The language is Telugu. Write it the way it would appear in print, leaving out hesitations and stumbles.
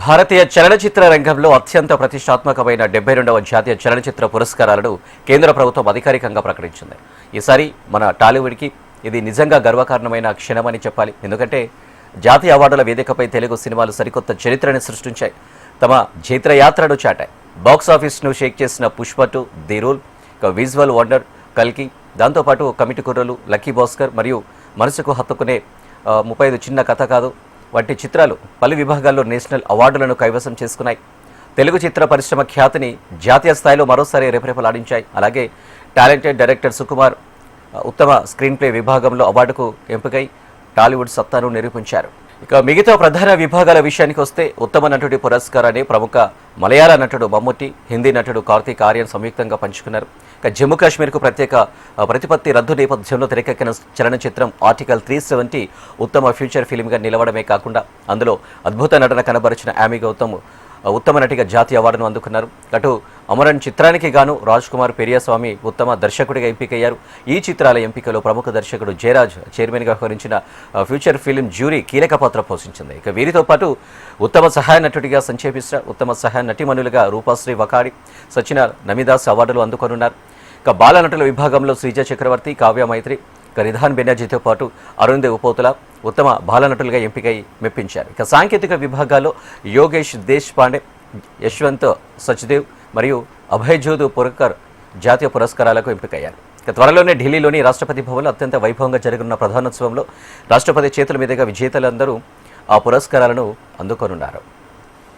భారతీయ చలనచిత్ర రంగంలో అత్యంత ప్రతిష్టాత్మకమైన 72వ జాతీయ చలనచిత్ర పురస్కారాలను కేంద్ర ప్రభుత్వం అధికారికంగా ప్రకటించింది. ఈసారి మన టాలీవుడ్కి ఇది నిజంగా గర్వకారణమైన క్షణమని చెప్పాలి. ఎందుకంటే జాతీయ అవార్డుల వేదికపై తెలుగు సినిమాలు సరికొత్త చరిత్రను సృష్టించాయి, తమ జైత్రయాత్రను చాటాయి. బాక్సాఫీస్ను షేక్ చేసిన Pushpa 2, the rule, visual wonder కల్కి, దాంతోపాటు కమిటీ కుర్రలు, లక్కీ భాస్కర్ మరియు మనసుకు హత్తుకునే 35 చిన్న కథ కాదు వంటి చిత్రాలు పలు విభాగాల్లో నేషనల్ అవార్డులను కైవసం చేసుకున్నాయి. తెలుగు చిత్ర పరిశ్రమ ఖ్యాతిని జాతీయ స్థాయిలో మరోసారి రెపరెపలాడించాయి. అలాగే టాలెంటెడ్ డైరెక్టర్ సుకుమార్ ఉత్తమ స్క్రీన్ ప్లే విభాగంలో అవార్డుకు ఎంపికై టాలీవుడ్ సత్తాను నిరూపించారు. ఇక మిగతా ప్రధాన విభాగాల విషయానికి వస్తే ఉత్తమ నటుడి పురస్కారాన్ని ప్రముఖ మలయాళ నటుడు మమ్ముట్టి, హిందీ నటుడు కార్తీక్ ఆర్యన్ సంయుక్తంగా పంచుకున్నారు. ఇక జమ్మూ కాశ్మీర్కు ప్రత్యేక ప్రతిపత్తి రద్దు నేపథ్యంలో తెరకెక్కిన చలనచిత్రం ఆర్టికల్ 370 ఉత్తమ ఫ్యూచర్ ఫిల్మ్గా నిలవడమే కాకుండా అందులో అద్భుత నటన కనబరిచిన యామి గౌతమ్ ఉత్తమ నటిగా జాతీయ అవార్డును అందుకున్నారు. అటు అమరన్ చిత్రానికి గాను రాజ్ కుమార్ పెరియస్వామి ఉత్తమ దర్శకుడిగా ఎంపికయ్యారు. ఈ చిత్రాల ఎంపికలో ప్రముఖ దర్శకుడు జయరాజ్ చైర్మన్గా వ్యవహరించిన ఫ్యూచర్ ఫిల్మ్ జ్యూరీ కీలక పాత్ర పోషించింది. ఇక వీరితో పాటు ఉత్తమ సహాయ నటుడిగా సంజయ్ మిశ్రా, ఉత్తమ సహాయ నటిమణులుగా రూపాశ్రీ వకాడి, సచిన నమిదాస్ అవార్డులు అందుకొనున్నారు. ఇక బాల నటుల విభాగంలో శ్రీజ చక్రవర్తి, కావ్య మైత్రి, రిధాన్ బెనర్జీతో పాటు అరుణ్ ఉపోతుల ఉత్తమ బాలనటులుగా ఎంపికై మెప్పించారు. ఇక సాంకేతిక విభాగాల్లో యోగేష్ దేశ్ పాండే, యశ్వంత్ సచ్దేవ్ మరియు అభయ్ పురకర్ జాతీయ పురస్కారాలకు ఎంపికయ్యారు. ఇక త్వరలోనే ఢిల్లీలోని రాష్ట్రపతి భవన్లో అత్యంత వైభవంగా జరగనున్న ప్రధానోత్సవంలో రాష్ట్రపతి చేతుల మీదుగా విజేతలందరూ ఆ పురస్కారాలను అందుకోనున్నారు.